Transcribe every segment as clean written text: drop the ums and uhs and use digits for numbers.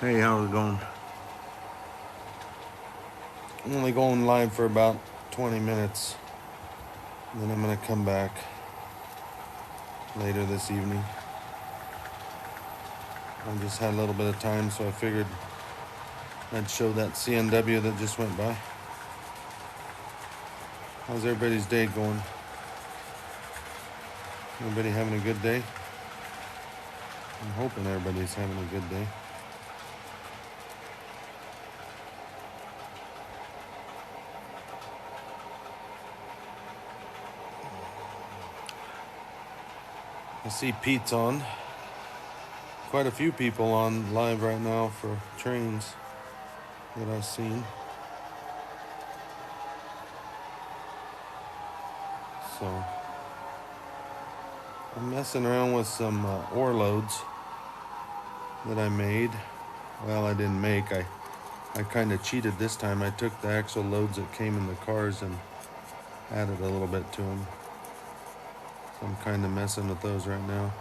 Hey, how's it going? I'm only going live for about 20 minutes. And then I'm going to come back later this evening. I just had a little bit of time, so I figured I'd show that CNW that just went by. How's everybody's day going? Everybody having a good day? I'm hoping everybody's having a good day. I see Pete's on. Quite a few people on live right now for trains that I've seen. So I'm messing around with some ore loads that I made. Well, I didn't make. I kind of cheated this time. I took the actual loads that came in the cars and added a little bit to them. So I'm kind of messing with those right now.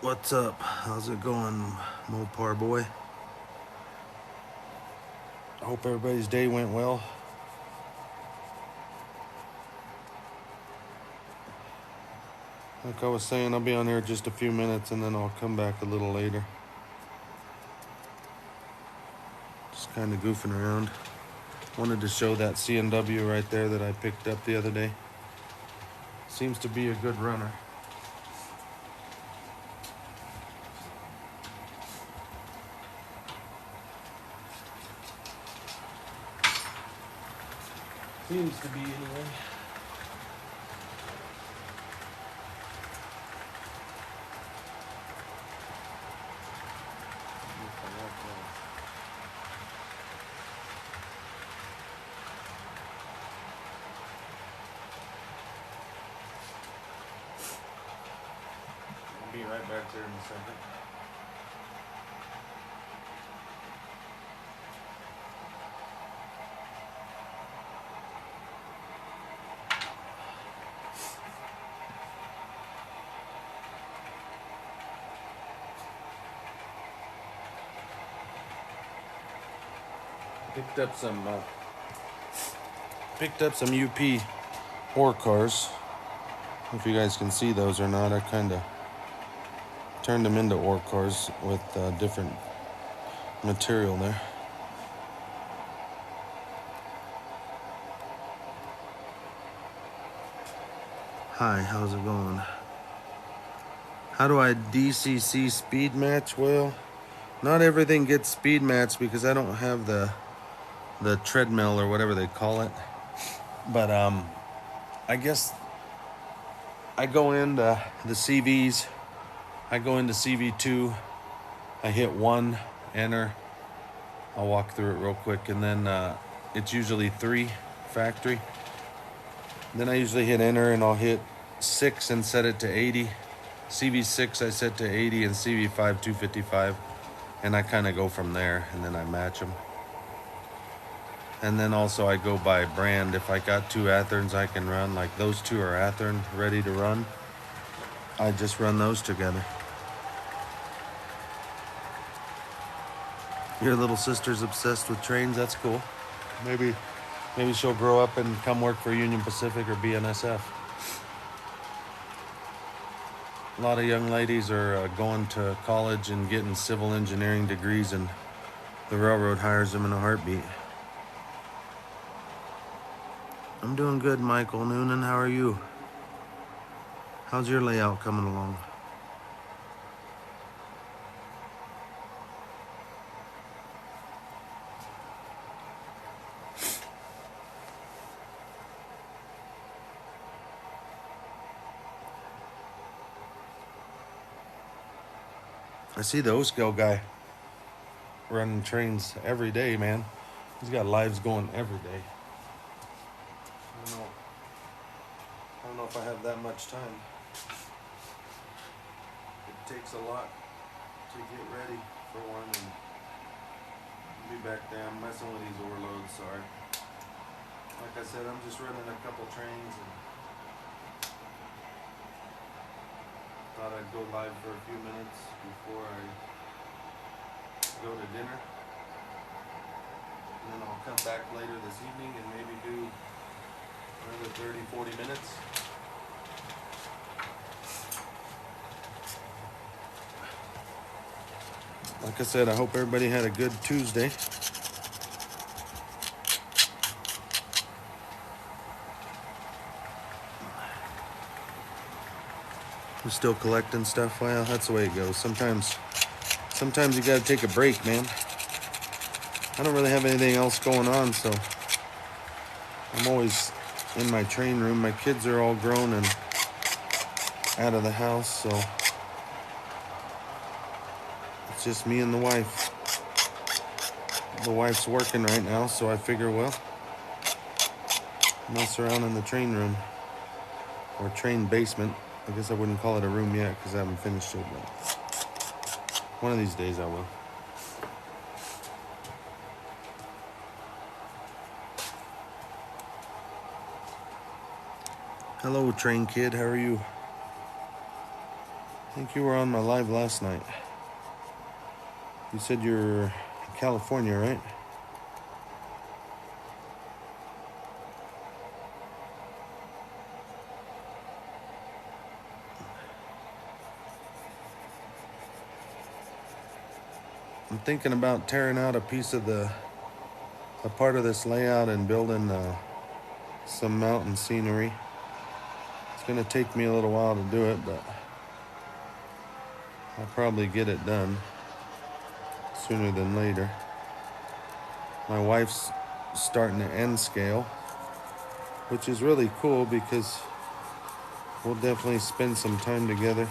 What's up? How's it going, Mopar boy? I hope everybody's day went well. Like I was saying, I'll be on here just a few minutes and then I'll come back a little later. Just kind of goofing around. Wanted to show that CNW right there that I picked up the other day. Seems to be a good runner. Seems to be anyway. I'll be right back there in a second. Picked up some UP ore cars. If you guys can see those or not, I kind of turned them into ore cars with different material there. Hi, how's it going? How do I DCC speed match? Well, not everything gets speed matched because I don't have the treadmill or whatever they call it. But I guess I go into the CVs. I go into CV2. I hit 1, enter. I'll walk through it real quick, and then it's usually 3 factory. Then I usually hit enter, and I'll hit 6 and set it to 80. CV6 I set to 80, and CV5 255, and I kind of go from there, and then I match them. And then also I go by brand. If I got 2 Atherns I can run, like those 2 are Athern ready to run, I just run those together. Your little sister's obsessed with trains. That's cool. Maybe she'll grow up and come work for Union Pacific or BNSF. A lot of young ladies are going to college and getting civil engineering degrees, and the railroad hires them in a heartbeat. I'm doing good, Michael Noonan. How are you? How's your layout coming along? I see the O-scale guy running trains every day, man. He's got lives going every day. I don't know if I have that much time. It takes a lot to get ready for one, and I'll be back there. I'm messing with these overloads, sorry. Like I said, I'm just running a couple trains and thought I'd go live for a few minutes before I go to dinner. And then I'll come back later this evening and maybe do another 30, 40 minutes. Like I said, I hope everybody had a good Tuesday. I'm still collecting stuff. Well, that's the way it goes. Sometimes you gotta take a break, man. I don't really have anything else going on, so I'm always in my train room. My kids are all grown and out of the house, so it's just me and the wife. The wife's working right now, so I figure, well, mess around in the train room or train basement. I guess I wouldn't call it a room yet because I haven't finished it, but one of these days I will. Hello, train kid. How are you? I think you were on my live last night. You said you're in California, right? I'm thinking about tearing out a piece of a part of this layout and building some mountain scenery. It's gonna take me a little while to do it, but I'll probably get it done sooner than later. My wife's starting to end scale, which is really cool because we'll definitely spend some time together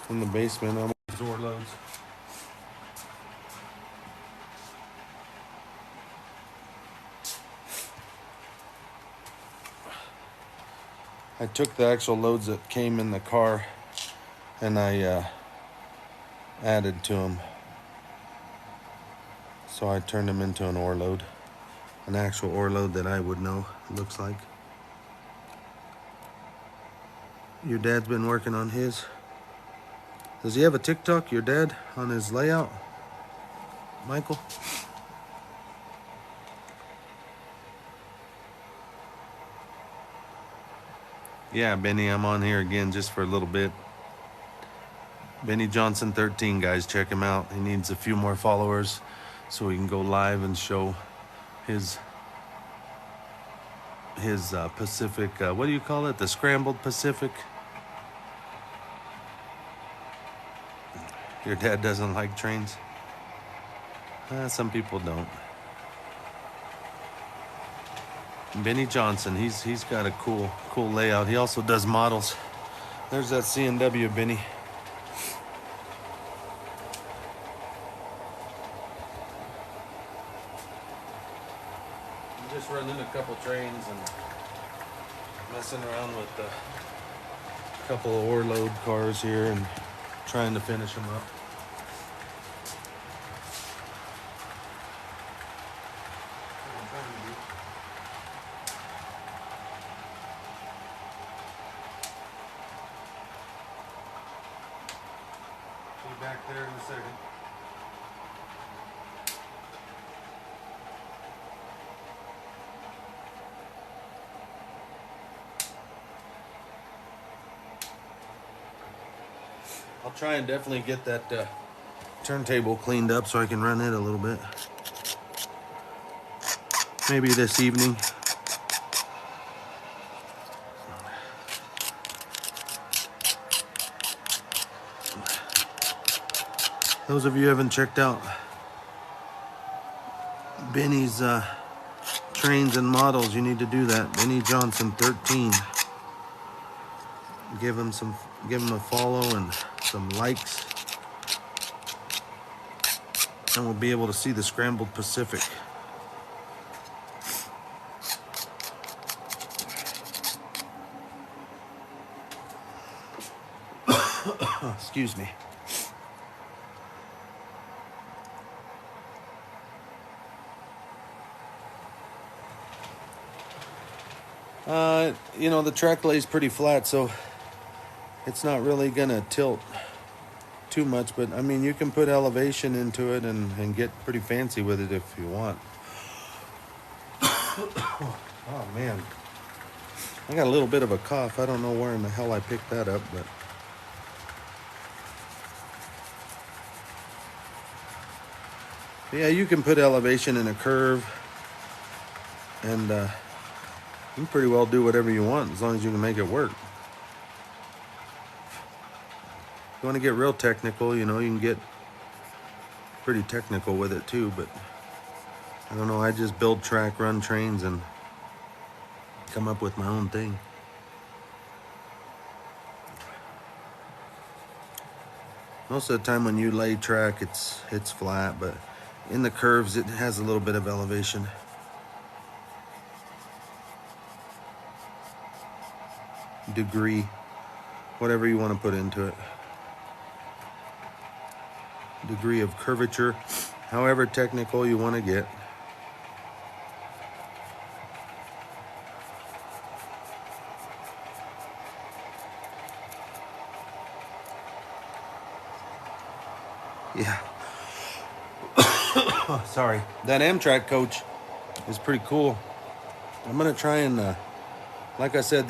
in the basement on these ore loads. I took the actual loads that came in the car and I added to them. So I turned them into an ore load, an actual ore load that I would know, it looks like. Your dad's been working on his. Does he have a TikTok, your dad, on his layout, Michael? Yeah, Benny, I'm on here again just for a little bit. Benny Johnson 13, guys, check him out. He needs a few more followers so he can go live and show his Pacific, what do you call it? The scrambled Pacific. Your dad doesn't like trains? Some people don't. Benny Johnson, he's got a cool layout. He also does models. There's that CNW, Benny. I'm just running a couple trains and messing around with a couple of ore load cars here and trying to finish them up. Be back there in a second. I'll try and definitely get that turntable cleaned up so I can run it a little bit. Maybe this evening. Those of you who haven't checked out Benny's trains and models, you need to do that. Benny Johnson 13. Give him a follow and some likes, and we'll be able to see the scrambled Pacific. Excuse me. You know, the track lays pretty flat, so it's not really gonna tilt too much, but I mean, you can put elevation into it and get pretty fancy with it if you want. Oh man, I got a little bit of a cough. I don't know where in the hell I picked that up, but yeah, you can put elevation in a curve, and you can pretty well do whatever you want as long as you can make it work. If you want to get real technical, you know, you can get pretty technical with it too, but I don't know, I just build track, run trains, and come up with my own thing. Most of the time when you lay track, it's flat, but in the curves, it has a little bit of elevation. Degree, whatever you want to put into it. Degree of curvature, however technical you want to get. Yeah. Sorry. That Amtrak coach is pretty cool. I'm going to try and, like I said,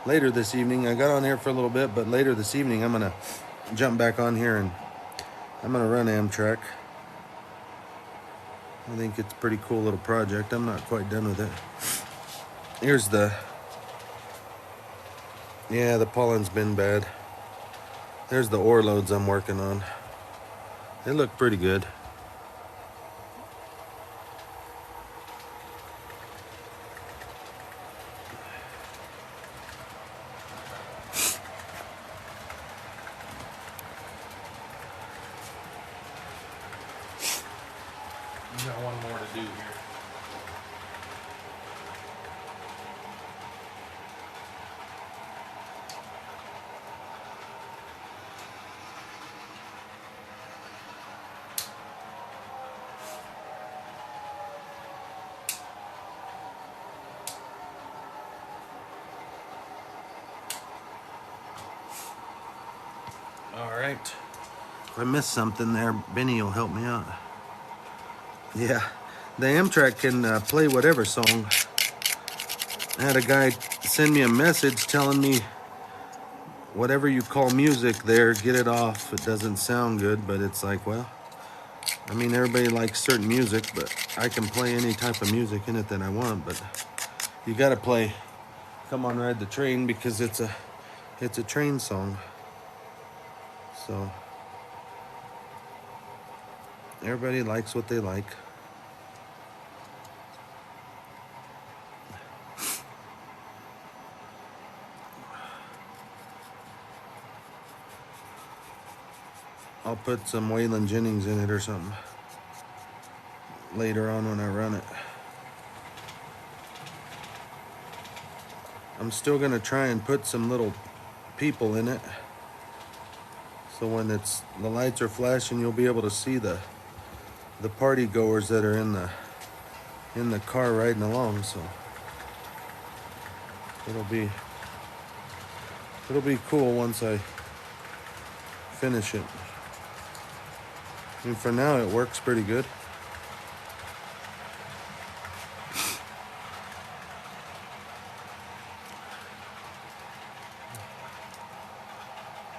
later this evening, I got on here for a little bit, but later this evening, I'm going to jump back on here and I'm going to run Amtrak. I think it's a pretty cool little project. I'm not quite done with it. Here's the pollen's been bad. There's the ore loads I'm working on. They look pretty good. We got one more to do here. All right. If I missed something there, Benny will help me out. Yeah, the Amtrak can play whatever song. I had a guy send me a message telling me whatever you call music there, get it off. It doesn't sound good, but it's like, well, I mean, everybody likes certain music, but I can play any type of music in it that I want. But you got to play "Come On Ride the Train" because it's a train song. So everybody likes what they like. I'll put some Waylon Jennings in it or something later on when I run it. I'm still gonna try and put some little people in it. So when the lights are flashing, you'll be able to see the party goers that are in the car riding along. So it'll be cool once I finish it. I mean, for now it works pretty good.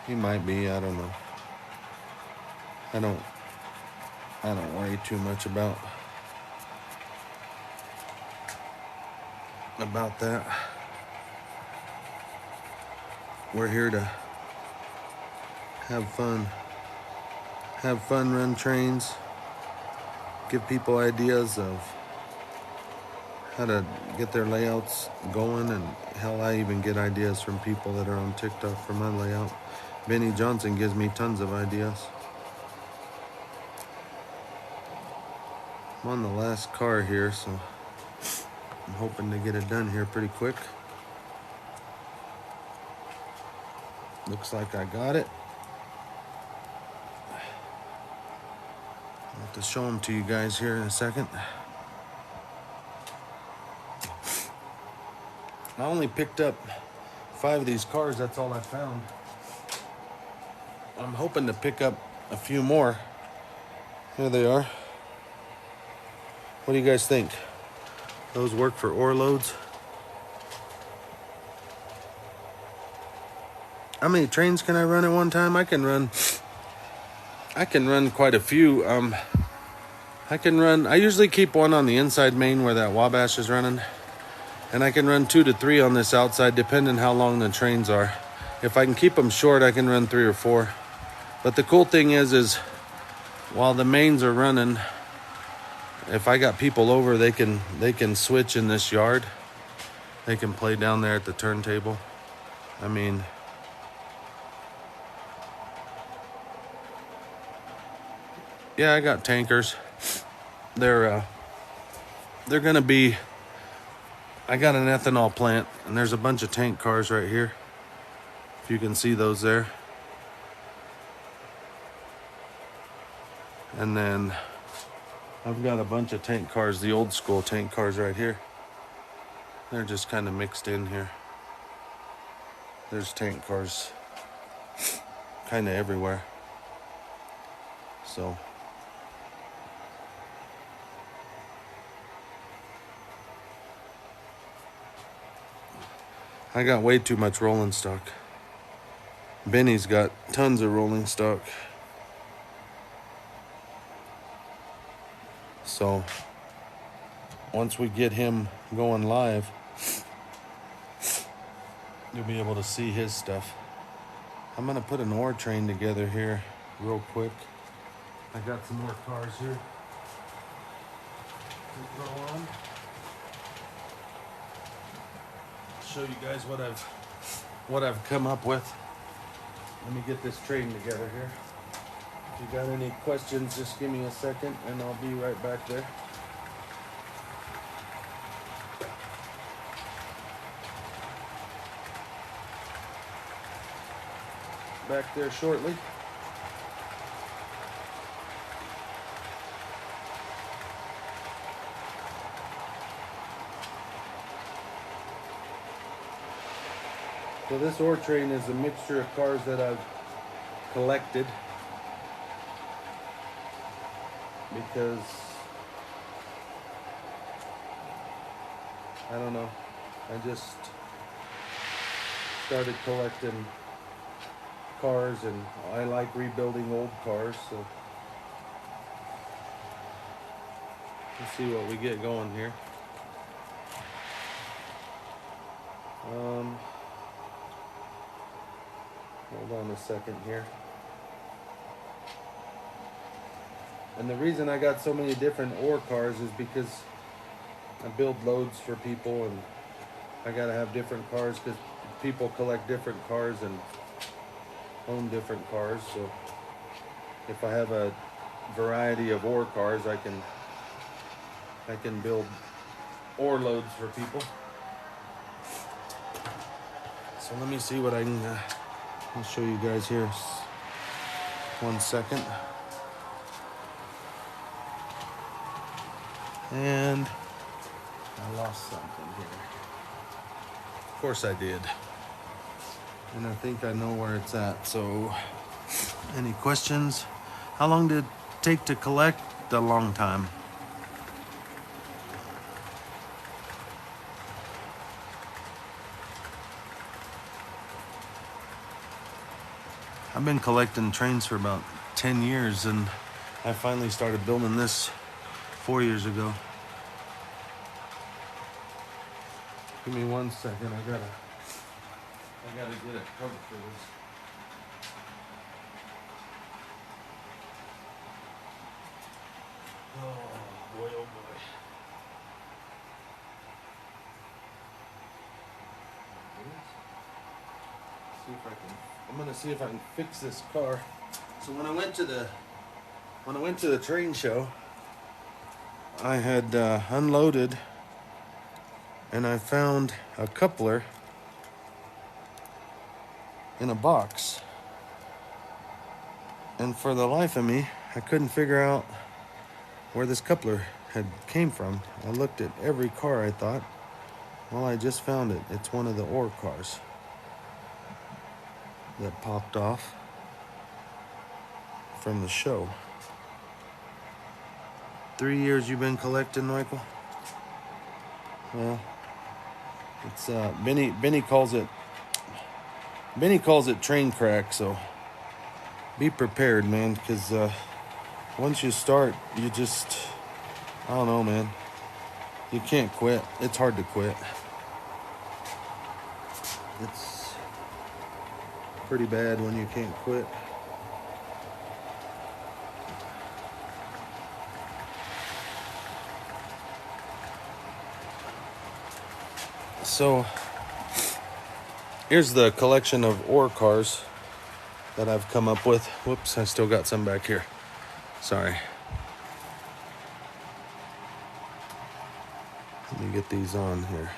He might be, I don't know. I don't worry too much about that. We're here to have fun, run trains, give people ideas of how to get their layouts going, and hell, I even get ideas from people that are on TikTok for my layout. Benny Johnson gives me tons of ideas. I'm on the last car here, so I'm hoping to get it done here pretty quick. Looks like I got it. I'll have to show them to you guys here in a second. I only picked up 5 of these cars. That's all I found. I'm hoping to pick up a few more. Here they are. What do you guys think? Those work for ore loads? How many trains can I run at one time? I can run quite a few. I usually keep one on the inside main where that Wabash is running. And I can run 2 to 3 on this outside, depending how long the trains are. If I can keep them short, I can run 3 or 4. But the cool thing is while the mains are running, if I got people over, they can switch in this yard. They can play down there at the turntable. I mean, yeah, I got tankers. They're gonna be. I got an ethanol plant, and there's a bunch of tank cars right here. If you can see those there. And then I've got a bunch of tank cars, the old school tank cars right here. They're just kind of mixed in here. There's tank cars kind of everywhere. So I got way too much rolling stock. Benny's got tons of rolling stock. So once we get him going live, you'll be able to see his stuff. I'm gonna put an ore train together here real quick. I got some more cars here to throw on. Show you guys what I've come up with. Let me get this train together here. If you got any questions, just give me a second and I'll be right back there. Back there shortly. So this ore train is a mixture of cars that I've collected because I don't know, I just started collecting cars and I like rebuilding old cars, so let's see what we get going here. Hold on a second here. And the reason I got so many different ore cars is because I build loads for people and I gotta have different cars because people collect different cars and own different cars. So if I have a variety of ore cars, I can build ore loads for people. So let me see what I can I'll show you guys here. 1 second. And I lost something here. Of course I did. And I think I know where it's at. So, any questions? How long did it take to collect? A long time. I've been collecting trains for about 10 years and I finally started building this 4 years ago. Give me 1 second, I gotta get a cover for this. Oh boy, oh boy. I'm gonna see if I can fix this car. So when I went to the train show, I had unloaded and I found a coupler in a box. And for the life of me, I couldn't figure out where this coupler had came from. I looked at every car, I thought, Well, I just found it. It's one of the ore cars that popped off from the show. 3 years you've been collecting, Michael? Well, it's Benny calls it train crack, so be prepared, man, because once you start, you just, I don't know, man. You can't quit. It's hard to quit. It's pretty bad when you can't quit. So, here's the collection of ore cars that I've come up with. Whoops, I still got some back here. Sorry. Let me get these on here.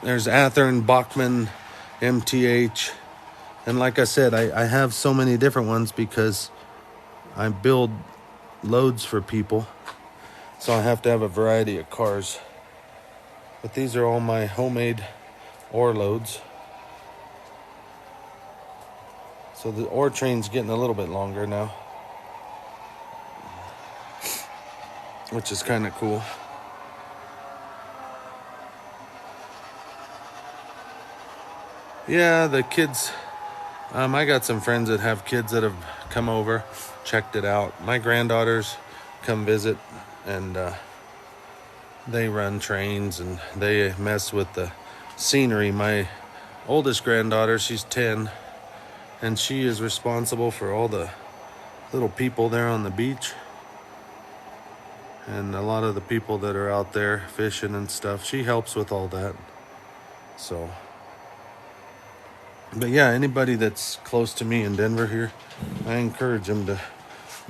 There's Athearn, Bachmann, MTH. And like I said, I have so many different ones because I build loads for people. So I have to have a variety of cars. But these are all my homemade ore loads. So the ore train's getting a little bit longer now, which is kind of cool. Yeah, the kids, I got some friends that have kids that have come over, checked it out. My granddaughters come visit, and they run trains and they mess with the scenery. My oldest granddaughter, she's 10, and she is responsible for all the little people there on the beach and a lot of the people that are out there fishing and stuff. She helps with all that. So, but yeah, anybody that's close to me in Denver here, I encourage them to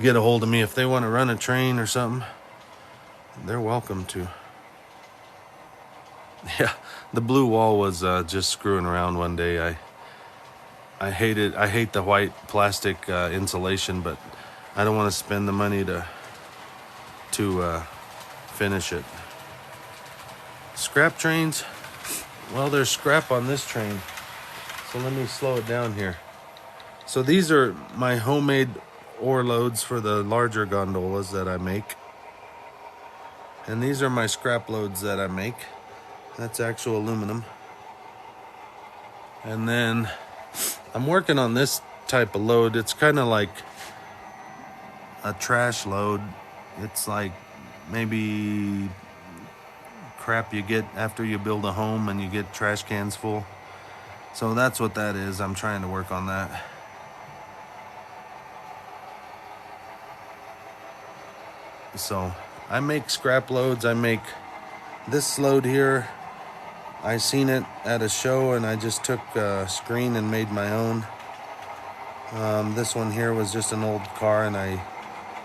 get a hold of me. If they want to run a train or something, they're welcome to. Yeah, the blue wall was just screwing around one day. I hate the white plastic insulation, but I don't want to spend the money to finish it. Scrap trains, well, there's scrap on this train, so let me slow it down here. So these are my homemade ore loads for the larger gondolas that I make, and these are my scrap loads that I make. That's actual aluminum. And then I'm working on this type of load. It's kind of like a trash load. It's like maybe crap you get after you build a home and you get trash cans full. So that's what that is. I'm trying to work on that. So I make scrap loads. I make this load here. I seen it at a show and I just took a screen and made my own. This one here was just an old car and I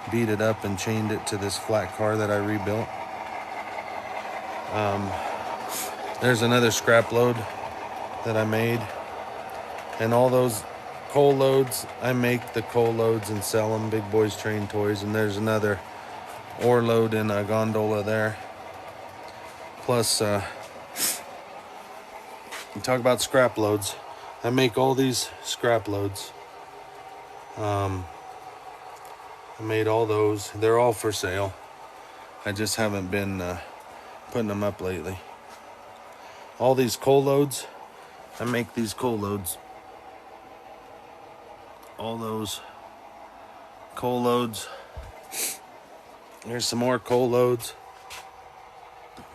beat it up and chained it to this flat car that I rebuilt. There's another scrap load that I made. And all those coal loads, I make the coal loads and sell them, Big Boys Train Toys. And there's another ore load in a gondola there. Plus, you talk about scrap loads. I make all these scrap loads. I made all those. They're all for sale. I just haven't been putting them up lately. All these coal loads, I make these coal loads. All those coal loads. There's some more coal loads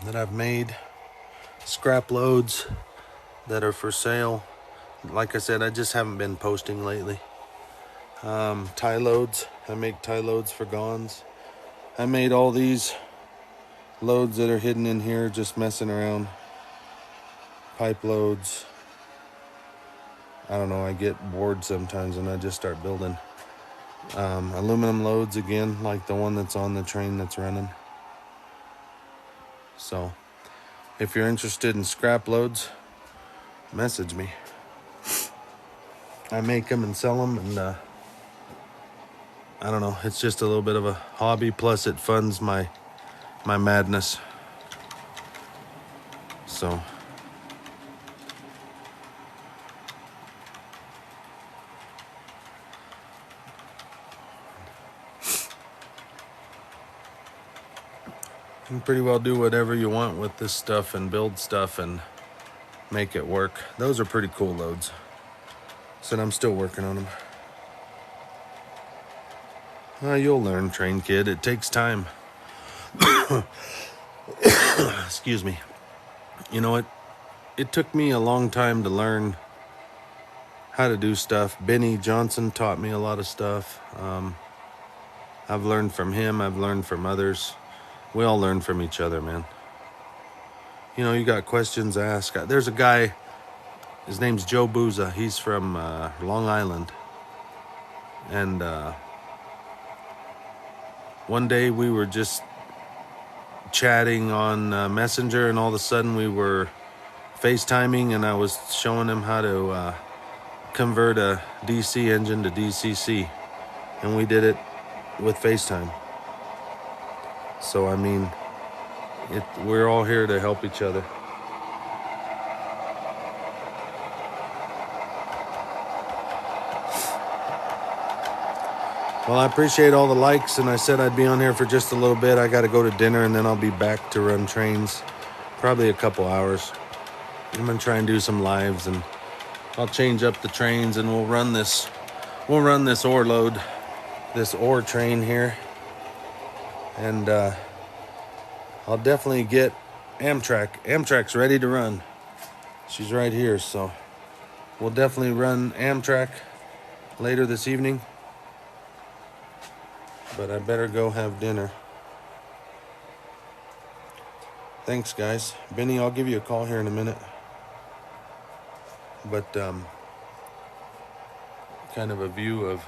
that I've made. Scrap loads that are for sale. Like I said, I just haven't been posting lately. Tie loads. I make tie loads for gonds. I made all these loads that are hidden in here, just messing around. Pipe loads. I don't know, I get bored sometimes and I just start building. Aluminum loads again, like the one that's on the train that's running. So, if you're interested in scrap loads, message me. I make them and sell them, and I don't know, it's just a little bit of a hobby, plus it funds my madness. So you can pretty well do whatever you want with this stuff and build stuff and make it work. Those are pretty cool loads. Said I'm still working on them. You'll learn, train kid. It takes time. Excuse me. You know, it took me a long time to learn how to do stuff. Benny Johnson taught me a lot of stuff. I've learned from him. I've learned from others. We all learn from each other, man. You know, you got questions, ask. There's a guy, his name's Joe Booza. He's from Long Island. And one day we were just chatting on Messenger, and all of a sudden we were FaceTiming, and I was showing him how to convert a DC engine to DCC, and we did it with FaceTime. So I mean, we're all here to help each other. Well, I appreciate all the likes, and I said I'd be on here for just a little bit. I got to go to dinner, and then I'll be back to run trains, probably a couple hours. I'm gonna try and do some lives, and I'll change up the trains, and we'll run this ore load, this ore train here, and I'll definitely get Amtrak. Amtrak's ready to run. She's right here, so we'll definitely run Amtrak later this evening. But I better go have dinner. Thanks, guys. Benny, I'll give you a call here in a minute. But kind of a view of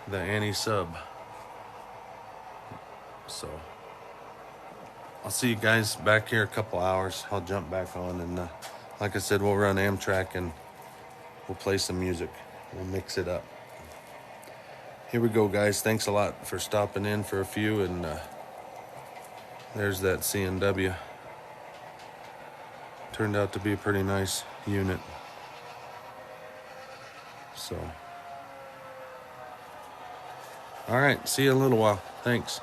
the anti-sub. So I'll see you guys back here a couple hours. I'll jump back on, and like I said, we'll run Amtrak and we'll play some music. We'll mix it up. Here we go, guys. Thanks a lot for stopping in for a few, and there's that CNW. Turned out to be a pretty nice unit. So, all right, see you in a little while. Thanks.